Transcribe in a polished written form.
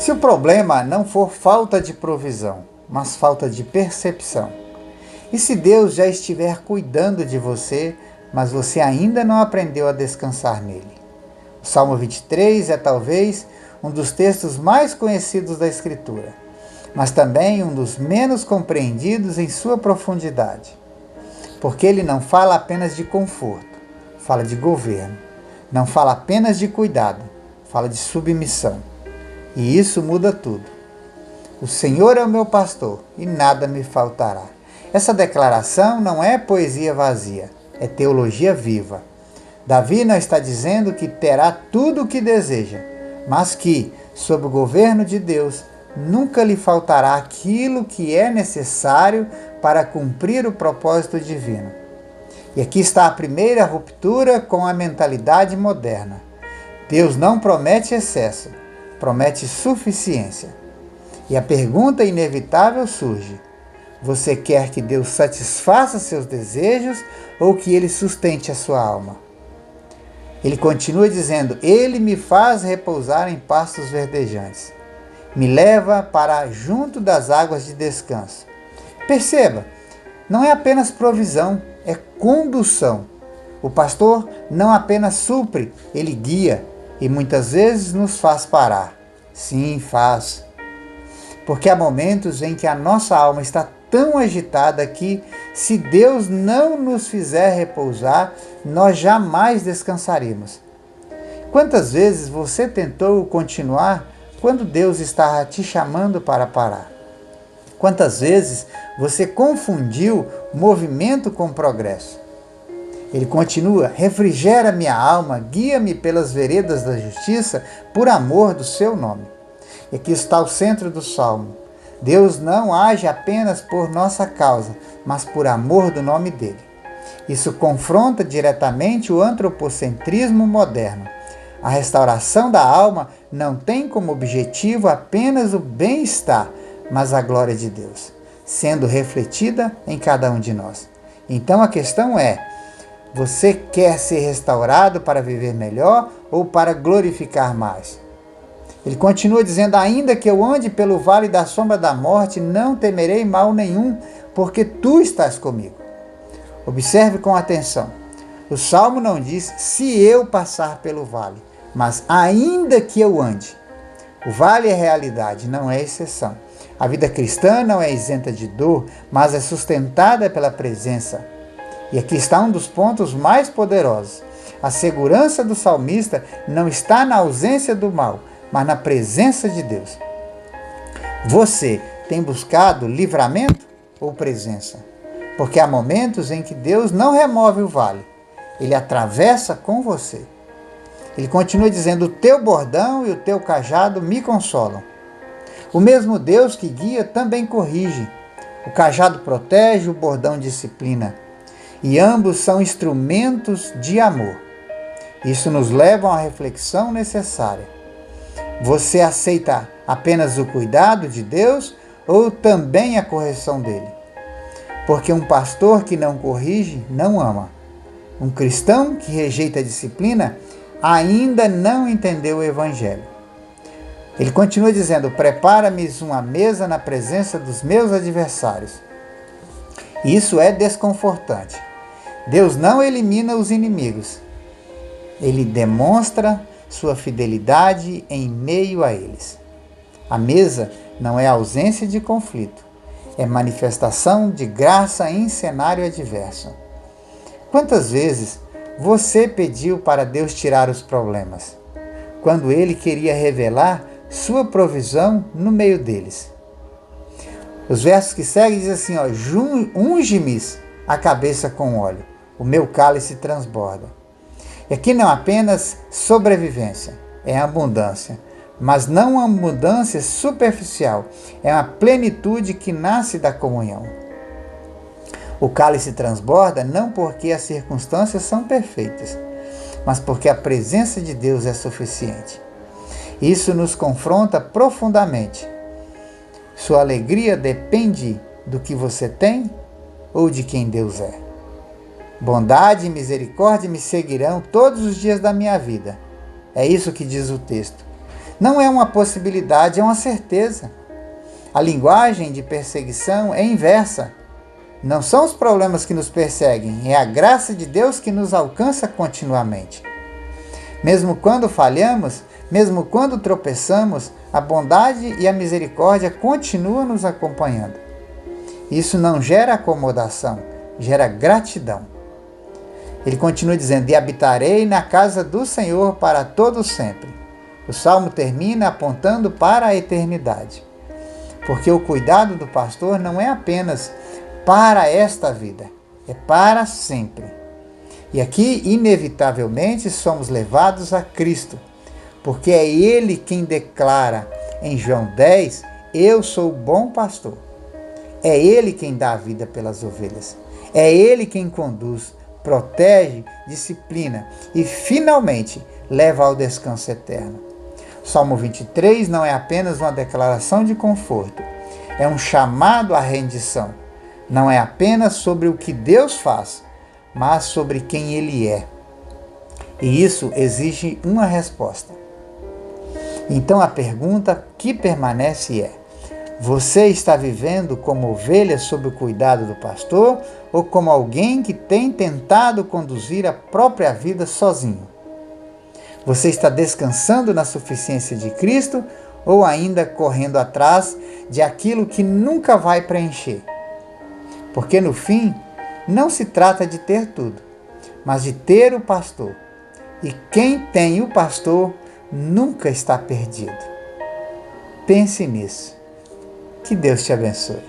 Se o problema não for falta de provisão, mas falta de percepção, e se Deus já estiver cuidando de você, mas você ainda não aprendeu a descansar nele? O Salmo 23 é talvez um dos textos mais conhecidos da Escritura, mas também um dos menos compreendidos em sua profundidade. Porque ele não fala apenas de conforto, fala de governo. Não fala apenas de cuidado, fala de submissão. E isso muda tudo. O Senhor é o meu pastor e nada me faltará. Essa declaração não é poesia vazia, é teologia viva. Davi não está dizendo que terá tudo o que deseja, mas que, sob o governo de Deus, nunca lhe faltará aquilo que é necessário para cumprir o propósito divino. E aqui está a primeira ruptura com a mentalidade moderna. Deus não promete excesso, promete suficiência. E a pergunta inevitável surge: você quer que Deus satisfaça seus desejos ou que Ele sustente a sua alma? Ele continua dizendo: Ele me faz repousar em pastos verdejantes. Me leva para junto das águas de descanso. Perceba, não é apenas provisão, é condução. O pastor não apenas supre, ele guia e muitas vezes nos faz parar. Sim, faz. Porque há momentos em que a nossa alma está tão agitada que, se Deus não nos fizer repousar, nós jamais descansaremos. Quantas vezes você tentou continuar quando Deus estava te chamando para parar? Quantas vezes você confundiu movimento com progresso? Ele continua: refrigera minha alma, guia-me pelas veredas da justiça, por amor do seu nome. E aqui está o centro do Salmo. Deus não age apenas por nossa causa, mas por amor do nome dele. Isso confronta diretamente o antropocentrismo moderno. A restauração da alma não tem como objetivo apenas o bem-estar, mas a glória de Deus, sendo refletida em cada um de nós. Então a questão é: você quer ser restaurado para viver melhor ou para glorificar mais? Ele continua dizendo: ainda que eu ande pelo vale da sombra da morte, não temerei mal nenhum, porque tu estás comigo. Observe com atenção. O Salmo não diz se eu passar pelo vale, mas ainda que eu ande. O vale é realidade, não é exceção. A vida cristã não é isenta de dor, mas é sustentada pela presença. E aqui está um dos pontos mais poderosos. A segurança do salmista não está na ausência do mal, mas na presença de Deus. Você tem buscado livramento ou presença? Porque há momentos em que Deus não remove o vale, Ele atravessa com você. Ele continua dizendo: o teu bordão e o teu cajado me consolam. O mesmo Deus que guia também corrige. O cajado protege, o bordão disciplina. E ambos são instrumentos de amor. Isso nos leva a uma reflexão necessária. Você aceita apenas o cuidado de Deus ou também a correção dele? Porque um pastor que não corrige não ama. Um cristão que rejeita a disciplina ainda não entendeu o Evangelho. Ele continua dizendo: prepara-me uma mesa na presença dos meus adversários. Isso é desconfortante. Deus não elimina os inimigos. Ele demonstra sua fidelidade em meio a eles. A mesa não é ausência de conflito, é manifestação de graça em cenário adverso. Quantas vezes você pediu para Deus tirar os problemas, quando Ele queria revelar sua provisão no meio deles? Os versos que seguem dizem assim: unge-me a cabeça com óleo, o meu cálice transborda. E aqui não é apenas sobrevivência, é abundância. Mas não uma abundância superficial, é uma plenitude que nasce da comunhão. O cálice transborda não porque as circunstâncias são perfeitas, mas porque a presença de Deus é suficiente. Isso nos confronta profundamente. Sua alegria depende do que você tem ou de quem Deus é? Bondade e misericórdia me seguirão todos os dias da minha vida. É isso que diz o texto. Não é uma possibilidade, é uma certeza. A linguagem de perseguição é inversa. Não são os problemas que nos perseguem, é a graça de Deus que nos alcança continuamente. Mesmo quando falhamos, mesmo quando tropeçamos, a bondade e a misericórdia continuam nos acompanhando. Isso não gera acomodação, gera gratidão. Ele continua dizendo: e habitarei na casa do Senhor para todo sempre. O salmo termina apontando para a eternidade. Porque o cuidado do pastor não é apenas para esta vida, é para sempre. E aqui, inevitavelmente, somos levados a Cristo, porque é Ele quem declara em João 10, eu sou o bom pastor. É Ele quem dá a vida pelas ovelhas. É Ele quem conduz, protege, disciplina e, finalmente, leva ao descanso eterno. O Salmo 23 não é apenas uma declaração de conforto, é um chamado à rendição. Não é apenas sobre o que Deus faz, mas sobre quem Ele é. E isso exige uma resposta. Então a pergunta que permanece é: você está vivendo como ovelha sob o cuidado do pastor ou como alguém que tem tentado conduzir a própria vida sozinho? Você está descansando na suficiência de Cristo ou ainda correndo atrás de aquilo que nunca vai preencher? Porque no fim, não se trata de ter tudo, mas de ter o pastor. E quem tem o pastor nunca está perdido. Pense nisso. Que Deus te abençoe.